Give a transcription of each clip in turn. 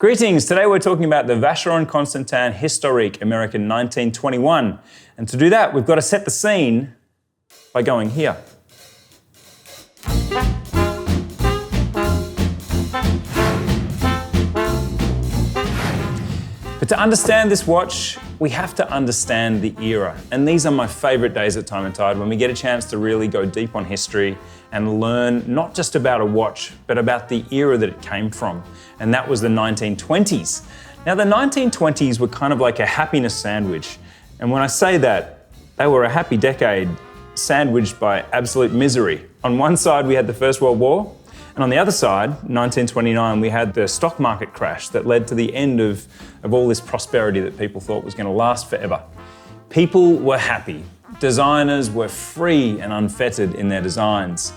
Greetings, today we're talking about the Vacheron Constantin Historique American 1921. And to do that, we've got to set the scene by going here. But to understand this watch, we have to understand the era. And these are my favorite days at Time and Tide, when we get a chance to really go deep on history and learn not just about a watch, but about the era that it came from. And that was the 1920s. Now, the 1920s were kind of like a happiness sandwich. And when I say that, they were a happy decade sandwiched by absolute misery. On one side, we had the First World War. And on the other side, 1929, we had the stock market crash that led to the end of all this prosperity that people thought was going to last forever. People were happy. Designers were free and unfettered in their designs.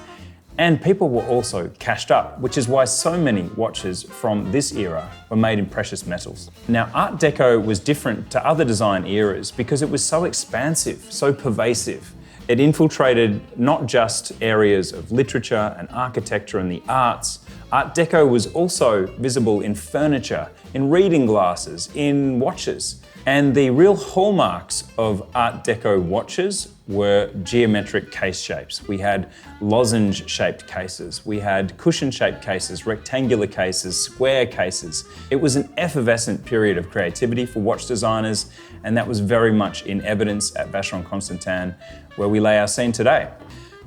And people were also cashed up, which is why so many watches from this era were made in precious metals. Now, Art Deco was different to other design eras because it was so expansive, so pervasive. It infiltrated not just areas of literature and architecture and the arts. Art Deco was also visible in furniture, in reading glasses, in watches. And the real hallmarks of Art Deco watches were geometric case shapes. We had lozenge-shaped cases, we had cushion-shaped cases, rectangular cases, square cases. It was an effervescent period of creativity for watch designers, and that was very much in evidence at Vacheron Constantin, where we lay our scene today.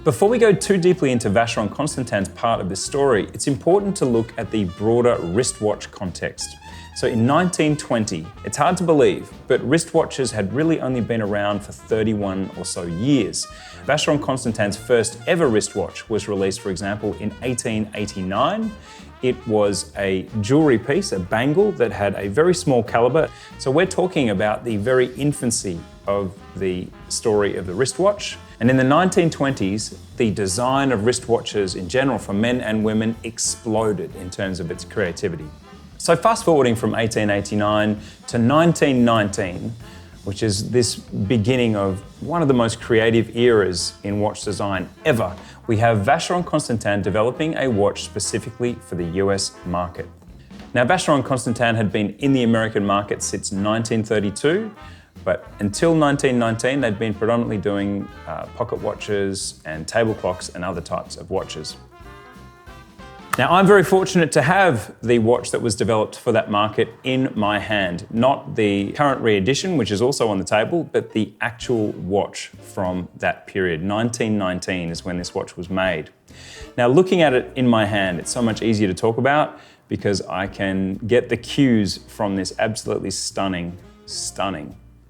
Before we go too deeply into Vacheron Constantin's part of this story, it's important to look at the broader wristwatch context. So in 1920, it's hard to believe, but wristwatches had really only been around for 31 or so years. Vacheron Constantin's first ever wristwatch was released, for example, in 1889. It was a jewelry piece, a bangle that had a very small caliber. So we're talking about the very infancy of the story of the wristwatch. And in the 1920s, the design of wristwatches in general for men and women exploded in terms of its creativity. So fast forwarding from 1889 to 1919, which is this beginning of one of the most creative eras in watch design ever, we have Vacheron Constantin developing a watch specifically for the US market. Now, Vacheron Constantin had been in the American market since 1932, but until 1919, they'd been predominantly doing pocket watches and table clocks and other types of watches. Now, I'm very fortunate to have the watch that was developed for that market in my hand. Not the current re-edition, which is also on the table, but the actual watch from that period. 1919 is when this watch was made. Now, looking at it in my hand, it's so much easier to talk about because I can get the cues from this absolutely stunning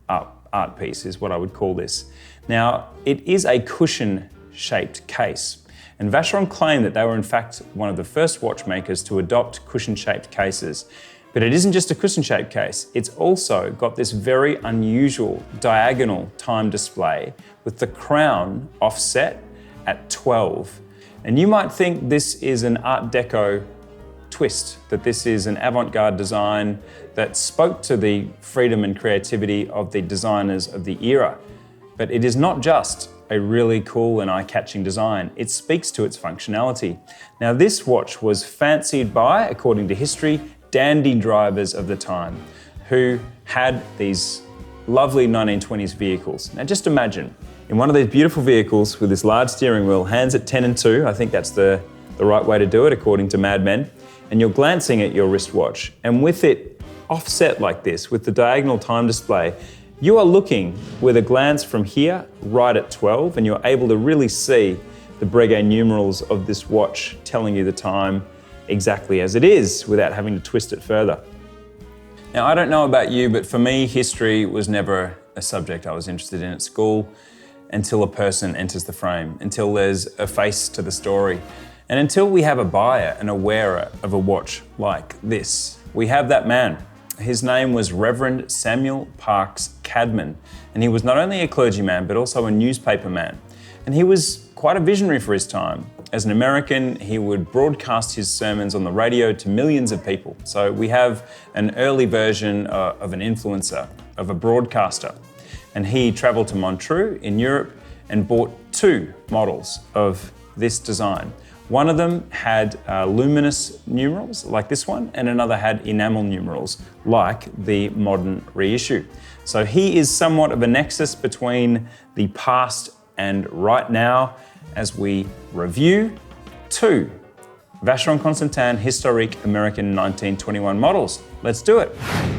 art piece, is what I would call this. Now, it is a cushion-shaped case. And Vacheron claimed that they were in fact one of the first watchmakers to adopt cushion-shaped cases. But it isn't just a cushion-shaped case, it's also got this very unusual diagonal time display with the crown offset at 12. And you might think this is an Art Deco twist, that this is an avant-garde design that spoke to the freedom and creativity of the designers of the era. But it is not just a really cool and eye-catching design. It speaks to its functionality. Now, this watch was fancied by, according to history, dandy drivers of the time who had these lovely 1920s vehicles. Now, just imagine, in one of these beautiful vehicles with this large steering wheel, hands at 10 and 2, I think that's the right way to do it, according to Mad Men, and you're glancing at your wristwatch, and with it offset like this, with the diagonal time display, you are looking with a glance from here right at 12, and you're able to really see the Breguet numerals of this watch telling you the time exactly as it is without having to twist it further. Now, I don't know about you, but for me, history was never a subject I was interested in at school until a person enters the frame, until there's a face to the story, and until we have a buyer and a wearer of a watch like this. We have that man. His name was Reverend Samuel Parks Cadman, and he was not only a clergyman, but also a newspaperman. And he was quite a visionary for his time. As an American, he would broadcast his sermons on the radio to millions of people. So we have an early version of an influencer, of a broadcaster. And he traveled to Montreux in Europe and bought 2 models of this design. One of them had luminous numerals, like this one, and another had enamel numerals, like the modern reissue. So he is somewhat of a nexus between the past and right now as we review two Vacheron Constantin Historique American 1921 models. Let's do it.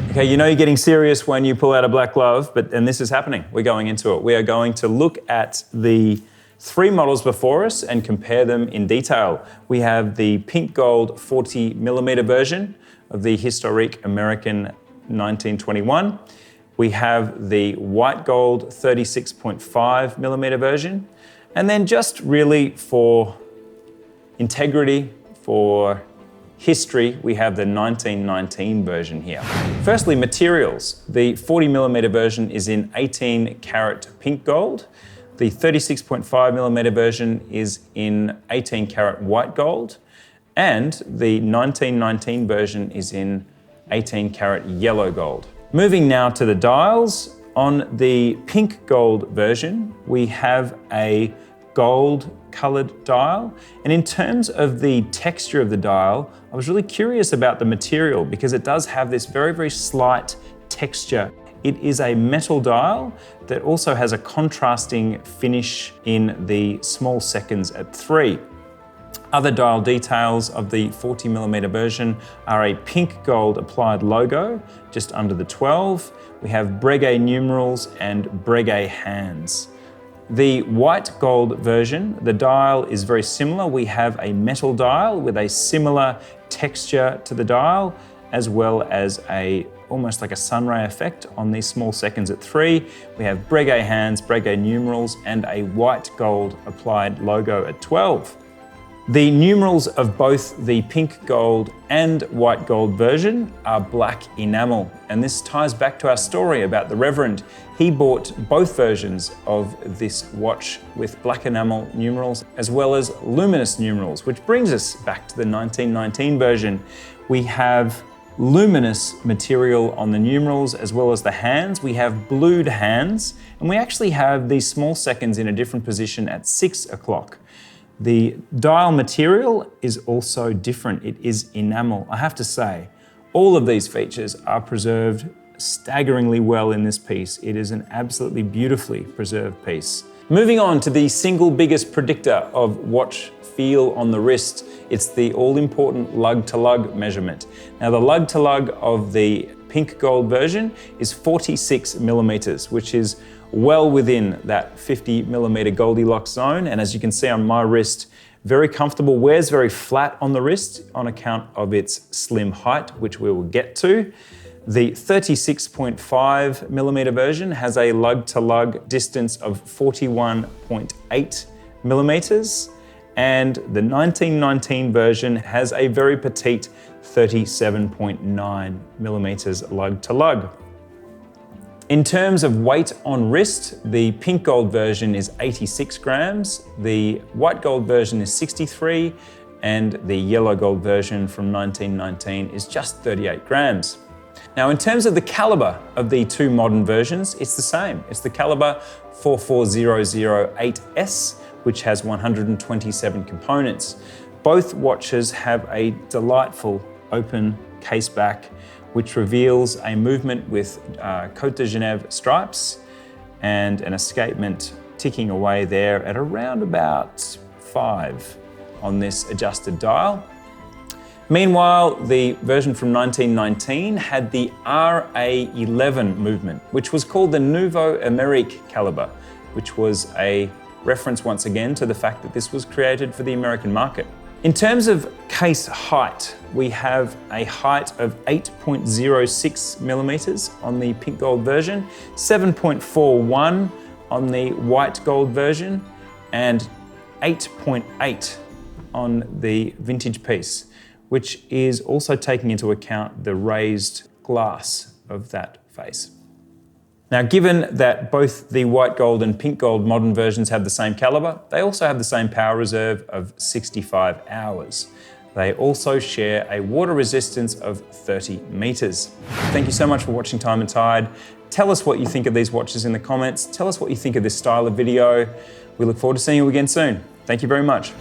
Okay, you know you're getting serious when you pull out a black glove, and this is happening. We're going into it. We are going to look at the three models before us and compare them in detail. We have the pink gold 40mm version of the Historique American 1921. We have the white gold 36.5mm version. And then just really for integrity, for history, we have the 1919 version here. Firstly, materials. The 40mm version is in 18 karat pink gold. The 36.5mm version is in 18 karat white gold. And the 1919 version is in 18 karat yellow gold. Moving now to the dials. On the pink gold version, we have a gold colored dial. And in terms of the texture of the dial, I was really curious about the material because it does have this very, very slight texture. It is a metal dial that also has a contrasting finish in the small seconds at 3. Other dial details of the 40mm version are a pink gold applied logo just under the 12. We have Breguet numerals and Breguet hands. The white gold version, the dial is very similar. We have a metal dial with a similar texture to the dial, as well as almost like a sunray effect on these small seconds at 3. We have Breguet hands, Breguet numerals, and a white gold applied logo at 12. The numerals of both the pink gold and white gold version are black enamel, and this ties back to our story about the Reverend. He bought both versions of this watch with black enamel numerals as well as luminous numerals, which brings us back to the 1919 version. We have luminous material on the numerals as well as the hands. We have blued hands, and we actually have these small seconds in a different position at 6 o'clock. The dial material is also different. It is enamel. I have to say, all of these features are preserved staggeringly well in this piece. It is an absolutely beautifully preserved piece. Moving on to the single biggest predictor of watch feel on the wrist, it's the all-important lug-to-lug measurement. Now, the lug-to-lug of the pink gold version is 46mm, which is well within that 50mm Goldilocks zone. And as you can see on my wrist, very comfortable, wears very flat on the wrist on account of its slim height, which we will get to. The 36.5mm version has a lug-to-lug distance of 41.8mm, and the 1919 version has a very petite 37.9mm lug-to-lug. In terms of weight on wrist, the pink gold version is 86 grams, the white gold version is 63, and the yellow gold version from 1919 is just 38 grams. Now, in terms of the caliber of the two modern versions, it's the same. It's the caliber 44008S, which has 127 components. Both watches have a delightful open case back, which reveals a movement with Côte de Genève stripes and an escapement ticking away there at around about 5 on this adjusted dial. Meanwhile, the version from 1919 had the RA11 movement, which was called the Nouveau Amérique caliber, which was a reference once again to the fact that this was created for the American market. In terms of case height, we have a height of 8.06mm on the pink gold version, 7.41 on the white gold version, and 8.8 on the vintage piece, which is also taking into account the raised glass of that face. Now, given that both the white gold and pink gold modern versions have the same caliber, they also have the same power reserve of 65 hours. They also share a water resistance of 30 meters. Thank you so much for watching Time and Tide. Tell us what you think of these watches in the comments. Tell us what you think of this style of video. We look forward to seeing you again soon. Thank you very much.